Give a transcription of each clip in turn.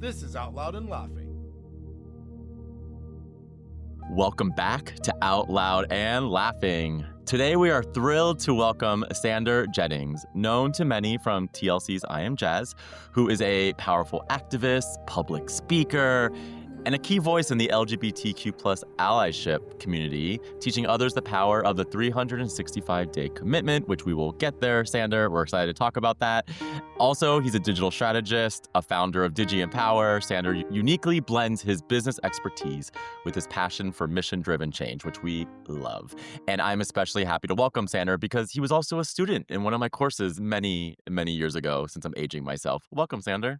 This is Out Loud and Laughing. Welcome back to Out Loud and Laughing. Today we are thrilled to welcome Sander Jennings, known to many from TLC's I Am Jazz, who is a powerful activist, public speaker, and a key voice in the LGBTQ plus allyship community, teaching others the power of the 365-day commitment, which we will get there, Sander. We're excited to talk about that. Also, he's a digital strategist, a founder of Digi Empower. Sander uniquely blends his business expertise with his passion for mission-driven change, which we love. And I'm especially happy to welcome Sander because he was also a student in one of my courses many, many years ago, since I'm aging myself. Welcome, Sander.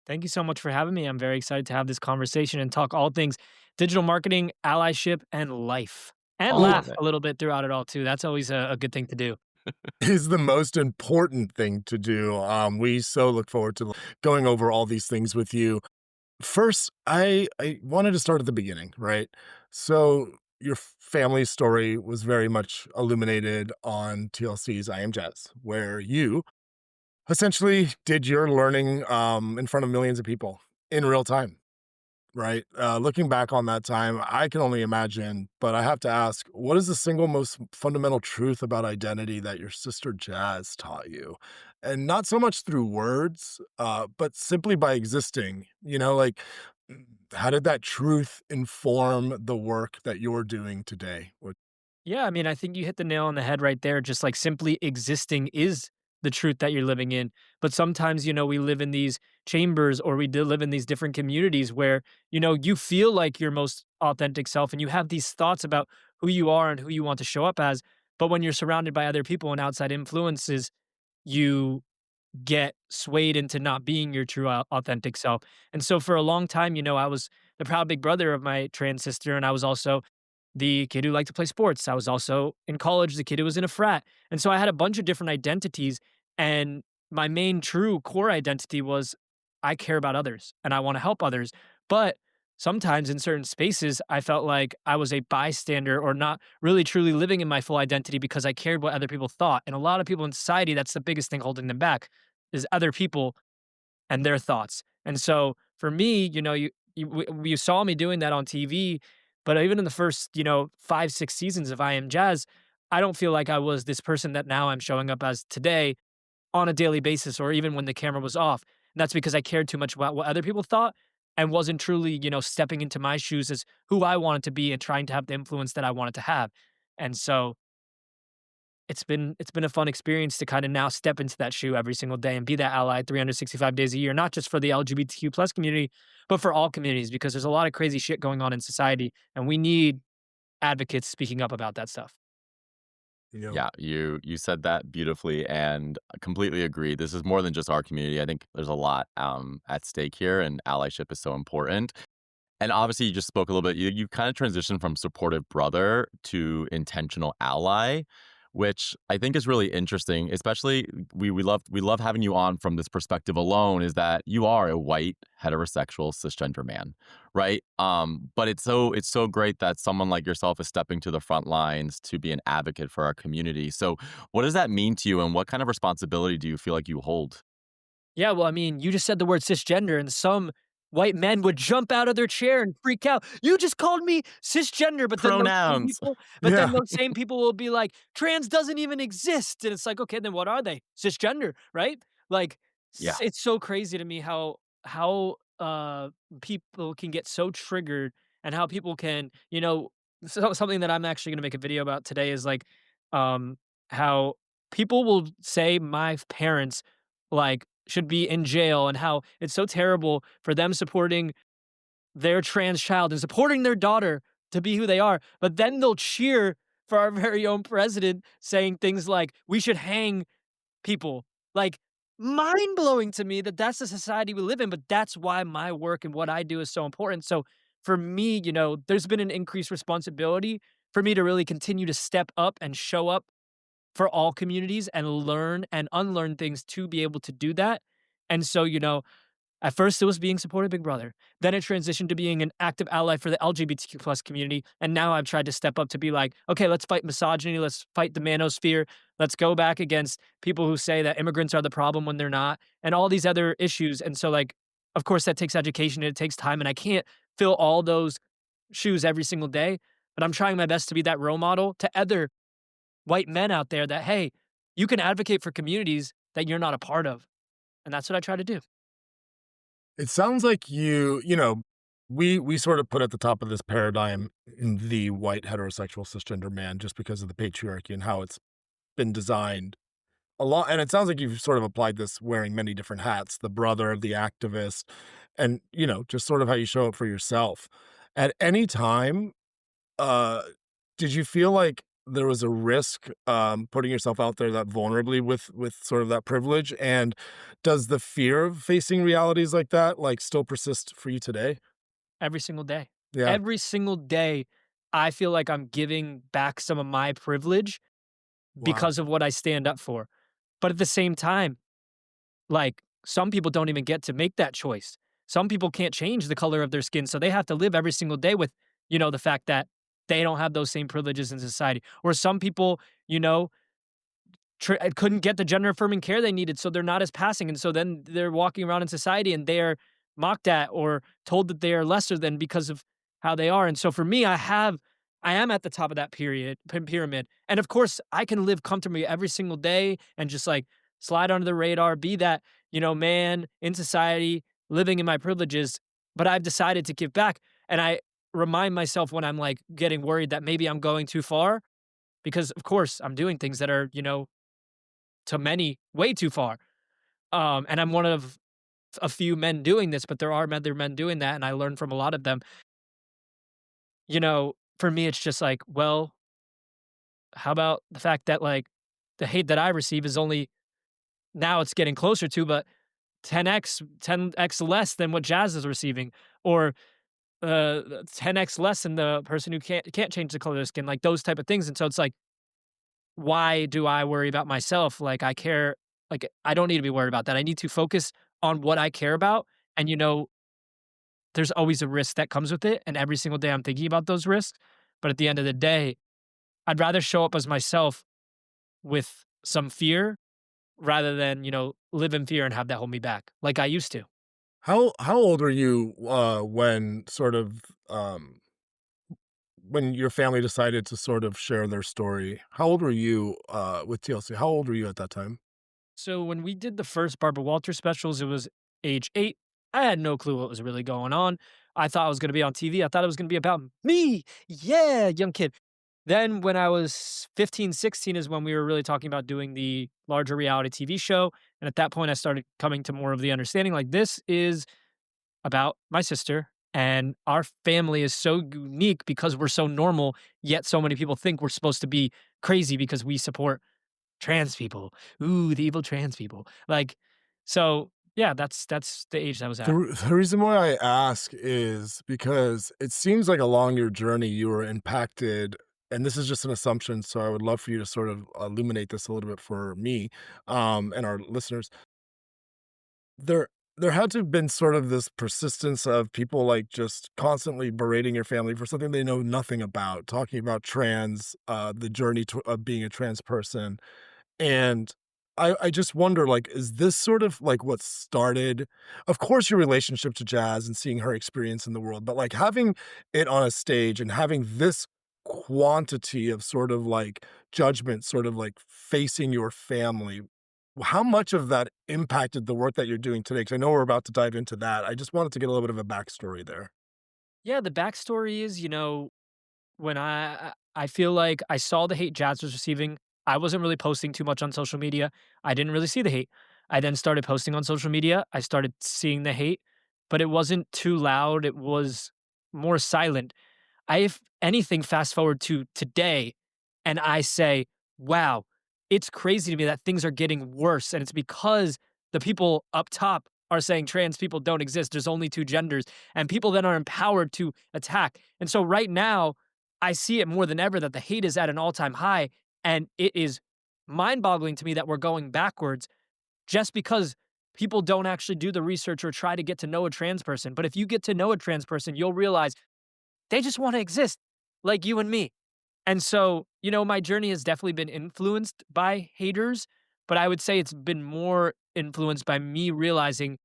Thank you so much for having me. I'm very excited to have this conversation and talk all things digital marketing, allyship, and life. And All laugh of it. a little bit throughout it all, too. That's always a good thing to do. Is the most important thing to do. We so look forward to going over all these things with you. First, I wanted to start at the beginning, right? So your family story was very much illuminated on TLC's I Am Jazz, where you essentially did your learning in front of millions of people in real time, right? Looking back on that time, I can only imagine, but I have to ask, what is the single most fundamental truth about identity that your sister Jazz taught you? And not so much through words, but simply by existing, how did that truth inform the work that you're doing today? Yeah, I mean, I think you hit the nail on the head right there. Just like simply existing is the truth that you're living in. But sometimes, we live in these chambers or we do live in these different communities where, you feel like your most authentic self and you have these thoughts about who you are and who you want to show up as. But when you're surrounded by other people and outside influences, you get swayed into not being your true authentic self. And so for a long time, I was the proud big brother of my trans sister, and I was also the kid who liked to play sports. I was also in college, the kid who was in a frat. And so I had a bunch of different identities. And my main true core identity was I care about others and I want to help others. But sometimes in certain spaces, I felt like I was a bystander or not really truly living in my full identity because I cared what other people thought. And a lot of people in society, that's the biggest thing holding them back is other people and their thoughts. And so for me, you saw me doing that on TV, but even in the first, 5, 6 seasons of I Am Jazz, I don't feel like I was this person that now I'm showing up as today on a daily basis or even when the camera was off. And that's because I cared too much about what other people thought and wasn't truly, stepping into my shoes as who I wanted to be and trying to have the influence that I wanted to have. And so it's been a fun experience to kind of now step into that shoe every single day and be that ally 365 days a year, not just for the LGBTQ plus community, but for all communities, because there's a lot of crazy shit going on in society and we need advocates speaking up about that stuff. Yeah, you said that beautifully and I completely agree. This is more than just our community. I think there's a lot at stake here, and allyship is so important. And obviously, you just spoke a little bit. You kind of transitioned from supportive brother to intentional ally, which I think is really interesting. Especially, we love having you on from this perspective alone. Is that you are a white heterosexual cisgender man, right? But it's so great that someone like yourself is stepping to the front lines to be an advocate for our community. So, what does that mean to you, and what kind of responsibility do you feel like you hold? Yeah, well, I mean, you just said the word cisgender, and some white men would jump out of their chair and freak out. You just called me cisgender, Pronouns. but then Yeah. those same people will be like, trans doesn't even exist. And it's like, okay, then what are they? Cisgender, right? Like, Yeah. it's so crazy to me how people can get so triggered and how people can, something that I'm actually going to make a video about today is like, um, how people will say my parents like should be in jail and how it's so terrible for them supporting their trans child and supporting their daughter to be who they are. But then they'll cheer for our very own president saying things like, we should hang people. Like, mind blowing to me that that's the society we live in. But that's why my work and what I do is so important. So for me, there's been an increased responsibility for me to really continue to step up and show up for all communities and learn and unlearn things to be able to do that. And so, at first it was being supported Big Brother. Then it transitioned to being an active ally for the LGBTQ plus community. And now I've tried to step up to be like, okay, let's fight misogyny. Let's fight the manosphere. Let's go back against people who say that immigrants are the problem when they're not and all these other issues. And so like, Of course, that takes education and it takes time, and I can't fill all those shoes every single day, but I'm trying my best to be that role model to other white men out there that, hey, you can advocate for communities that you're not a part of. And that's what I try to do. It sounds like we sort of put at the top of this paradigm in the white heterosexual cisgender man just because of the patriarchy and how it's been designed a lot. And it sounds like you've sort of applied this wearing many different hats, the brother, the activist, and just sort of how you show up for yourself. At any time, uh, did you feel like there was a risk, putting yourself out there that vulnerably with sort of that privilege? And does the fear of facing realities like that, like, still persist for you today? Every single day. Yeah. Every single day, I feel like I'm giving back some of my privilege Wow. because of what I stand up for. But at the same time, like, some people don't even get to make that choice. Some people can't change the color of their skin, so they have to live every single day with, the fact that they don't have those same privileges in society. Or some people, you know, couldn't get the gender affirming care they needed, so they're not as passing, and so then they're walking around in society and they're mocked at or told that they are lesser than because of how they are. And so for me, I am at the top of that pyramid, and of course, I can live comfortably every single day and just like slide under the radar, be that man in society, living in my privileges. But I've decided to give back, and I remind myself when I'm like getting worried that maybe I'm going too far, because of course I'm doing things that are to many way too far. And I'm one of a few men doing this, but there are other men doing that, and I learn from a lot of them. For me, it's just like, well, how about the fact that like the hate that I receive is only now it's getting closer to, but 10x less than what Jazz is receiving, or 10x less than the person who can't change the color of their skin, like those type of things. And so it's like, why do I worry about myself? Like I care, like I don't need to be worried about that. I need to focus on what I care about. And there's always a risk that comes with it. And every single day I'm thinking about those risks. But at the end of the day, I'd rather show up as myself with some fear rather than, live in fear and have that hold me back like I used to. How old were you, when your family decided to sort of share their story? How old were you, with TLC? How old were you at that time? So when we did the first Barbara Walters specials, it was age 8. I had no clue what was really going on. I thought I was gonna be on TV. I thought it was gonna be about me. Yeah, young kid. Then when I was 15, 16 is when we were really talking about doing the larger reality TV show. And at that point, I started coming to more of the understanding like this is about my sister. And our family is so unique because we're so normal, yet so many people think we're supposed to be crazy because we support trans people. Ooh, the evil trans people. Like, so yeah, that's the age I was at. The reason why I ask is because it seems like along your journey you were impacted, and this is just an assumption, so I would love for you to sort of illuminate this a little bit for me, and our listeners. There there had to have been sort of this persistence of people, like, just constantly berating your family for something they know nothing about, talking about the journey to of being a trans person, and I just wonder, like, is this sort of, like, what started of course, your relationship to Jazz and seeing her experience in the world, but, like, having it on a stage and having this quantity of sort of, like, judgment sort of, like, facing your family, how much of that impacted the work that you're doing today? Because I know we're about to dive into that. I just wanted to get a little bit of a backstory there. Yeah, the backstory is, when I feel like I saw the hate Jazz was receiving, I wasn't really posting too much on social media. I didn't really see the hate. I then started posting on social media. I started seeing the hate, but it wasn't too loud. It was more silent. I, if anything, fast forward to today and I say, wow, it's crazy to me that things are getting worse. And it's because the people up top are saying trans people don't exist. There's only two genders. And people then are empowered to attack. And so right now, I see it more than ever that the hate is at an all time high. And it is mind boggling to me that we're going backwards just because people don't actually do the research or try to get to know a trans person. But if you get to know a trans person, you'll realize they just wanna exist like you and me. And so, my journey has definitely been influenced by haters, but I would say it's been more influenced by me realizing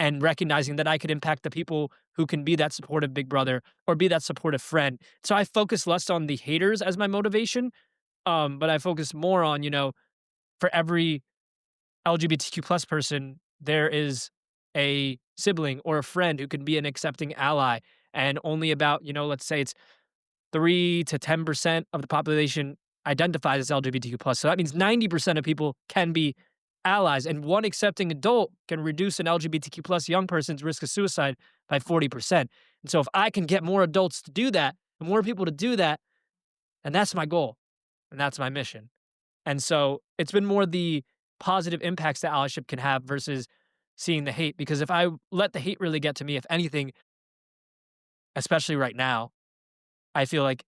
and recognizing that I could impact the people who can be that supportive big brother or be that supportive friend. So I focus less on the haters as my motivation, but I focus more on, for every LGBTQ plus person, there is a sibling or a friend who can be an accepting ally. And only about, let's say it's 3 to 10% of the population identifies as LGBTQ plus. So that means 90% of people can be allies. And one accepting adult can reduce an LGBTQ plus young person's risk of suicide by 40%. And so if I can get more adults to do that, and more people to do that, and that's my goal. And that's my mission. And so it's been more the positive impacts that allyship can have versus seeing the hate. Because if I let the hate really get to me, if anything, especially right now, I feel like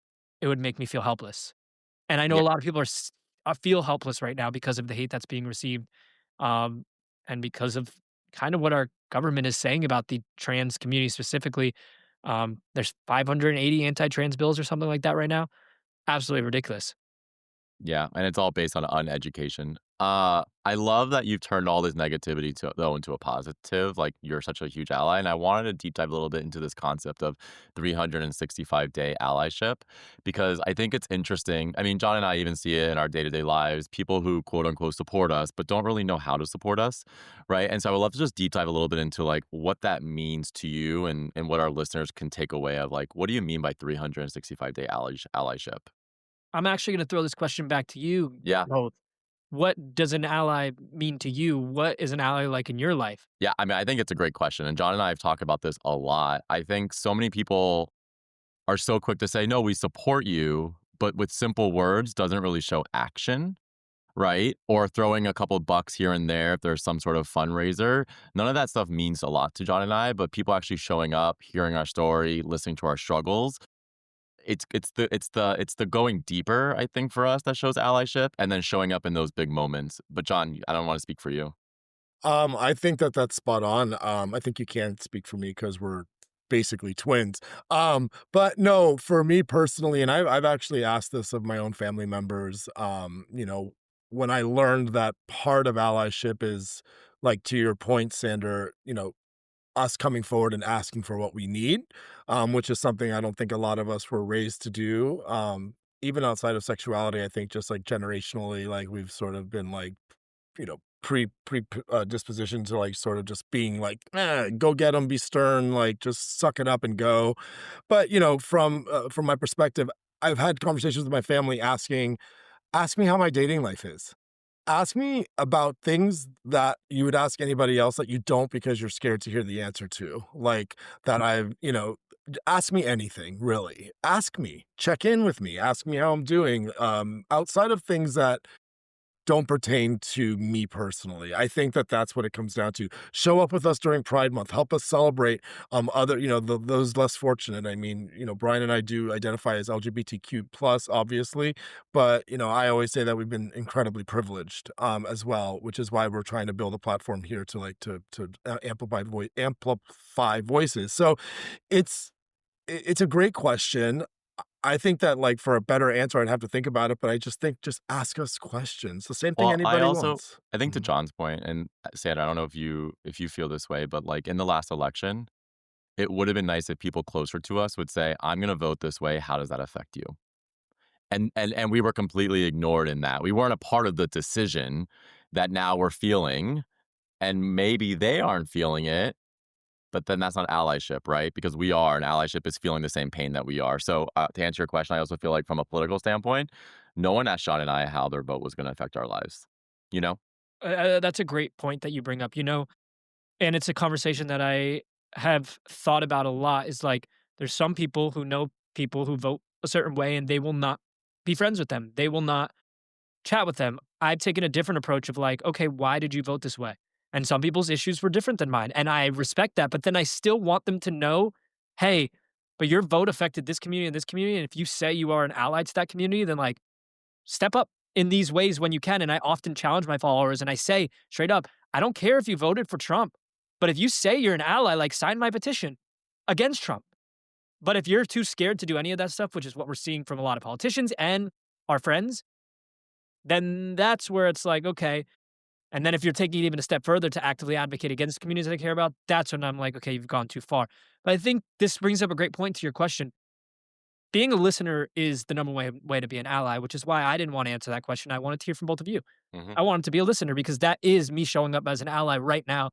it would make me feel helpless. And I know Yeah. a lot of people feel helpless right now because of the hate that's being received, um, and because of kind of what our government is saying about the trans community specifically. There's 580 anti-trans bills or something like that right now. Absolutely ridiculous. Yeah, and it's all based on uneducation. I love that you've turned all this negativity to though into a positive. Like you're such a huge ally, and I wanted to deep dive a little bit into this concept of 365-day allyship because I think it's interesting. I mean, John and I even see it in our day to day lives. People who quote unquote support us, but don't really know how to support us, right? And so I would love to just deep dive a little bit into like what that means to you and what our listeners can take away of like what do you mean by 365-day allyship? I'm actually going to throw this question back to you Yeah. both. What does an ally mean to you? What is an ally like in your life? Yeah, I mean, I think it's a great question. And John and I have talked about this a lot. I think so many people are so quick to say, no, we support you, but with simple words doesn't really show action, right? Or throwing a couple bucks here and there if there's some sort of fundraiser. None of that stuff means a lot to John and I, but people actually showing up, hearing our story, listening to our struggles. It's the going deeper, I think, for us that shows allyship and then showing up in those big moments. But John, I don't want to speak for you. I think that that's spot on. I think you can't speak for me because we're basically twins. But no, for me personally, and I've actually asked this of my own family members, when I learned that part of allyship is like to your point, Sander, us coming forward and asking for what we need, which is something I don't think a lot of us were raised to do. Even outside of sexuality, I think just like generationally, like we've sort of been like disposition to like sort of just being like go get them, be stern, like just suck it up and go. But from my perspective, I've had conversations with my family asking, ask me how my dating life is, ask me about things that you would ask anybody else that you don't because you're scared to hear the answer to, like that I've ask me anything really, ask me, check in with me, ask me how I'm doing, outside of things that don't pertain to me personally. I think that that's what it comes down to. Show up with us during Pride Month. Help us celebrate other, those less fortunate. I mean, Brian and I do identify as LGBTQ plus, obviously, but I always say that we've been incredibly privileged as well, which is why we're trying to build a platform here to amplify voices. So it's it's a great question. I think that, like, for a better answer, I'd have to think about it, but I just think just ask us questions. The same thing Well, anybody wants. I think to Mhm. John's point, and Sandra, I don't know if you feel this way, but like in the last election, it would have been nice if people closer to us would say, "I'm going to vote this way. How does that affect you?" And we were completely ignored in that. We weren't a part of the decision that now we're feeling, and maybe they aren't feeling it, but then that's not allyship, right? Because we are, and allyship is feeling the same pain that we are. So to answer your question, I also feel like from a political standpoint, no one asked Sean and I how their vote was going to affect our lives. You know? That's a great point that you bring up, and it's a conversation that I have thought about a lot. Is like, there's some people who know people who vote a certain way and they will not be friends with them. They will not chat with them. I've taken a different approach of like, okay, why did you vote this way? And some people's issues were different than mine. And I respect that. But then I still want them to know, hey, but your vote affected this community and this community. And if you say you are an ally to that community, then like step up in these ways when you can. And I often challenge my followers and I say straight up, I don't care if you voted for Trump, but if you say you're an ally, like sign my petition against Trump. But if you're too scared to do any of that stuff, which is what we're seeing from a lot of politicians and our friends, then that's where it's like, okay. And then if you're taking it even a step further to actively advocate against communities that I care about, that's when I'm like, okay, you've gone too far. But I think this brings up a great point to your question. Being a listener is the number way to be an ally, which is why I didn't want to answer that question. I wanted to hear from both of you. Mhm. I wanted to be a listener because that is me showing up as an ally right now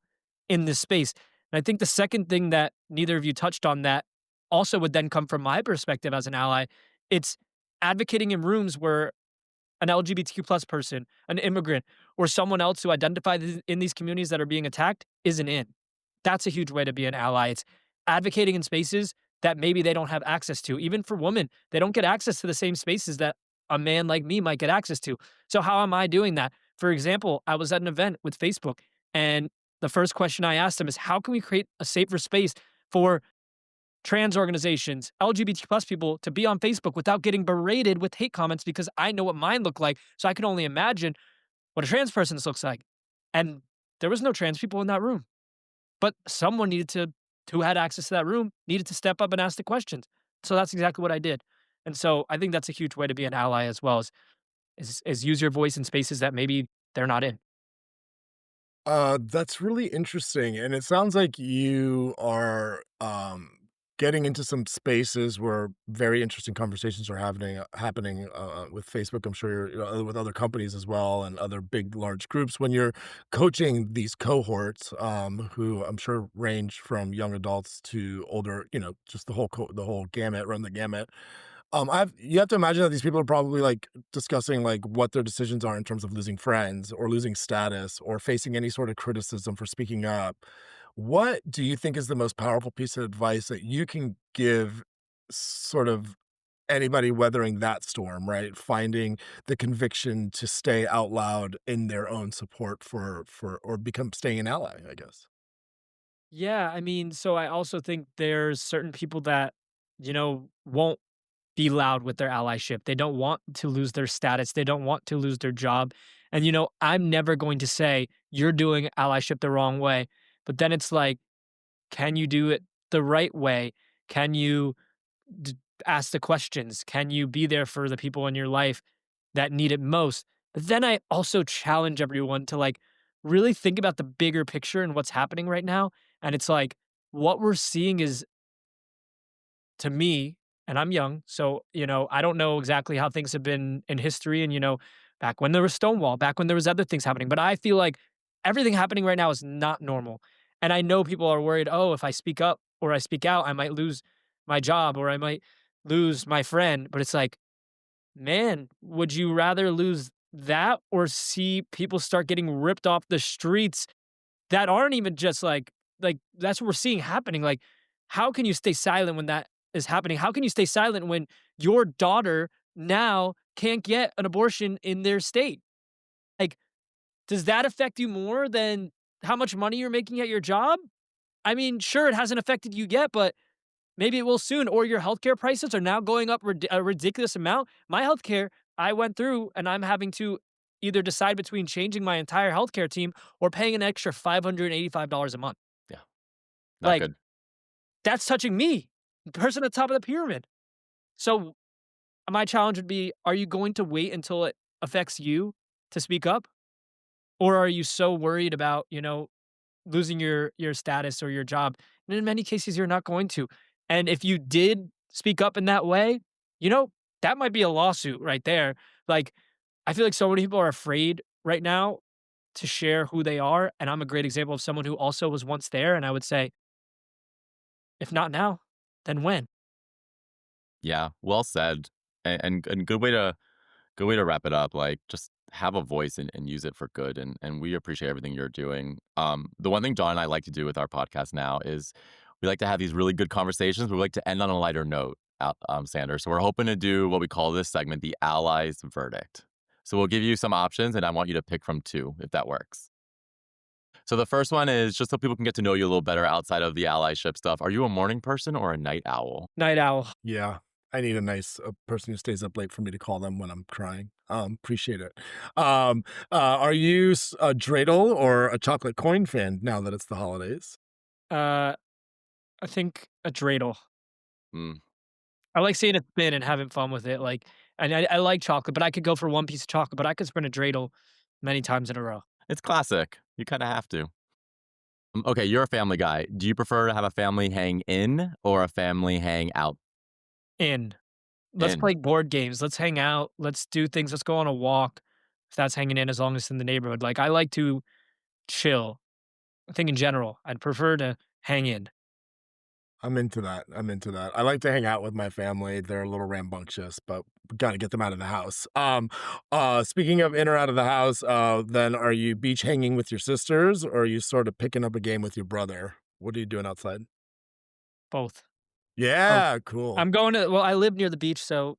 in this space. And I think the second thing that neither of you touched on that also would then come from my perspective as an ally, it's advocating in rooms where an LGBTQ plus person, an immigrant, or someone else who identifies in these communities that are being attacked isn't in. That's a huge way to be an ally. It's advocating in spaces that maybe they don't have access to. Even for women, they don't get access to the same spaces that a man like me might get access to. So how am I doing that? For example, I was at an event with Facebook, and the first question I asked them is, how can we create a safer space for trans organizations, LGBT plus people to be on Facebook without getting berated with hate comments because I know what mine look like. So I can only imagine what a trans person's looks like. And there was no trans people in that room, but someone who had access to that room needed to step up and ask the questions. So that's exactly what I did. And so I think that's a huge way to be an ally as well is use your voice in spaces that maybe they're not in. That's really interesting, and it sounds like you are, getting into some spaces where very interesting conversations are happening with Facebook. I'm sure with other companies as well and other big, large groups when you're coaching these cohorts, who I'm sure range from young adults to older, just the whole gamut, run the gamut. I've you have to imagine that these people are probably, like, discussing, like, what their decisions are in terms of losing friends or losing status or facing any sort of criticism for speaking up. What do you think is the most powerful piece of advice that you can give sort of anybody weathering that storm, right? Finding the conviction to stay out loud in their own support for or become staying an ally, I guess. Yeah, I mean, so I also think there's certain people that, won't be loud with their allyship. They don't want to lose their status. They don't want to lose their job. And, I'm never going to say, you're doing allyship the wrong way. But then it's like, can you do it the right way? Can you d- ask the questions? Can you be there for the people in your life that need it most? But then I also challenge everyone to like really think about the bigger picture and what's happening right now. And it's like, what we're seeing is to me, and I'm young, so, I don't know exactly how things have been in history and, back when there was Stonewall, back when there was other things happening, but I feel like everything happening right now is not normal. And I know people are worried, "Oh, if I speak up or I speak out, I might lose my job or I might lose my friend." But it's like, man, would you rather lose that or see people start getting ripped off the streets that aren't even just like that's what we're seeing happening. Like, how can you stay silent when that is happening? How can you stay silent when your daughter now can't get an abortion in their state? Like, does that affect you more than how much money you're making at your job? I mean, sure, it hasn't affected you yet, but maybe it will soon. Or your healthcare prices are now going up a ridiculous amount. My healthcare, I went through, and I'm having to either decide between changing my entire healthcare team or paying an extra $585 a month. Yeah, not Like, good. that's touching me, the person at the top of the pyramid. So, my challenge would be, are you going to wait until it affects you to speak up? Or are you so worried about, losing your status or your job? And in many cases, you're not going to. And if you did speak up in that way, you know, that might be a lawsuit right there. Like, I feel like so many people are afraid right now to share who they are. And I'm a great example of someone who also was once there. And I would say, if not now, then when? Yeah, well said. And good way to wrap it up. Like, just have a voice and use it for good. And we appreciate everything you're doing. The one thing John and I like to do with our podcast now is we like to have these really good conversations. We like to end on a lighter note, Sander. So we're hoping to do what we call this segment, the Allies Verdict. So we'll give you some options, and I want you to pick from two, if that works. So the first one is just so people can get to know you a little better outside of the allyship stuff. Are you a morning person or a night owl? Night owl. Yeah. I need a person who stays up late for me to call them when I'm crying. Appreciate it. Um, are you a dreidel or a chocolate coin fan now that it's the holidays? Uh, I think a dreidel. Mm, I like seeing it spin and having fun with it. Like, and I like chocolate, but I could go for one piece of chocolate, but I could spin a dreidel many times in a row. It's classic. You kind of have to. Okay, you're a family guy. Do you prefer to have a family hang in or a family hang out? In. Let's In. play board games. Let's hang out. Let's do things. Let's go on a walk. If that's hanging in, as long as it's in the neighborhood. Like, I like to chill. I think in general, I'd prefer to hang in. I'm into that. I'm into that. I like to hang out with my family. They're a little rambunctious, but we gotta get them out of the house. Speaking of in or out of the house, then are you beach hanging with your sisters, or are you sort of picking up a game with your brother? What are you doing outside? Both. Both. Yeah, cool. I'm going to well, I live near the beach, so,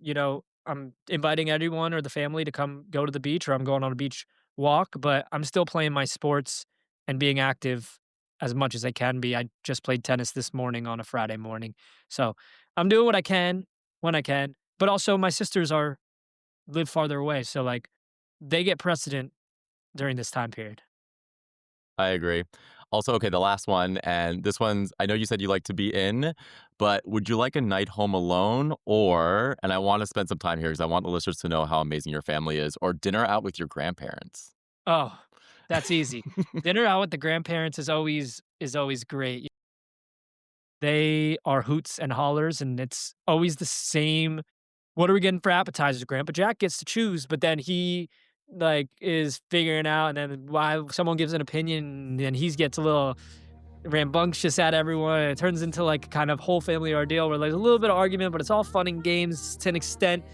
I'm inviting everyone or the family to come go to the beach, or I'm going on a beach walk, but I'm still playing my sports and being active as much as I can be. I just played tennis this morning on a Friday morning. So, I'm doing what I can when I can, but also my sisters are live farther away, so, like, they get precedent during this time period. I agree. Also, okay, the last one, and this one's, I know you said you like to be in, but would you like a night home alone or, and I want to spend some time here because I want the listeners to know how amazing your family is, or dinner out with your grandparents? Oh, that's easy. Dinner out with the grandparents is always great. They are hoots and hollers, and it's always the same. What are we getting for appetizers? Grandpa Jack gets to choose, but then he like is figuring out, and then why someone gives an opinion, and he gets a little rambunctious at everyone. And it turns into like a kind of whole family ordeal where there's a little bit of argument, but it's all fun and games to an extent.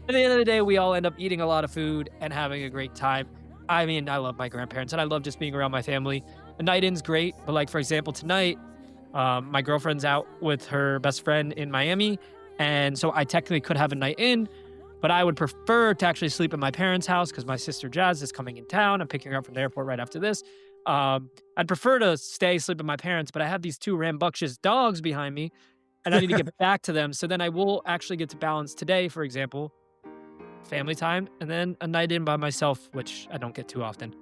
At the end of the day, we all end up eating a lot of food and having a great time. I mean, I love my grandparents and I love just being around my family. A night in's great, but like for example, tonight, my girlfriend's out with her best friend in Miami, and so I technically could have a night in, but I would prefer to actually sleep at my parents' house because my sister Jazz is coming in town. I'm picking her up from the airport right after this. I'd prefer to stay sleep at my parents, but I have these two rambunctious dogs behind me, and I need to get back to them. So then I will actually get to balance today, for example, family time, and then a night in by myself, which I don't get too often.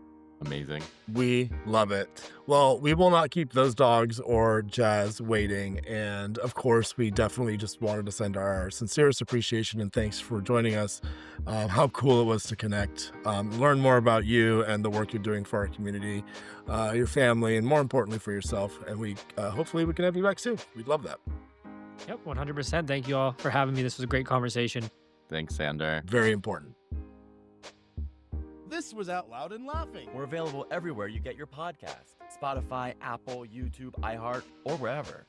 Amazing. We love it. Well, we will not keep those dogs or Jazz waiting. And of course, we definitely just wanted to send our sincerest appreciation and thanks for joining us. How cool it was to connect, learn more about you and the work you're doing for our community, your family, and more importantly for yourself. And we hopefully we can have you back soon. We'd love that. Yep, 100%. Thank you all for having me. This was a great conversation. Thanks, Sander. Very important. This was Out Loud and Laughing. We're available everywhere you get your podcast: Spotify, Apple, YouTube, iHeart, or wherever.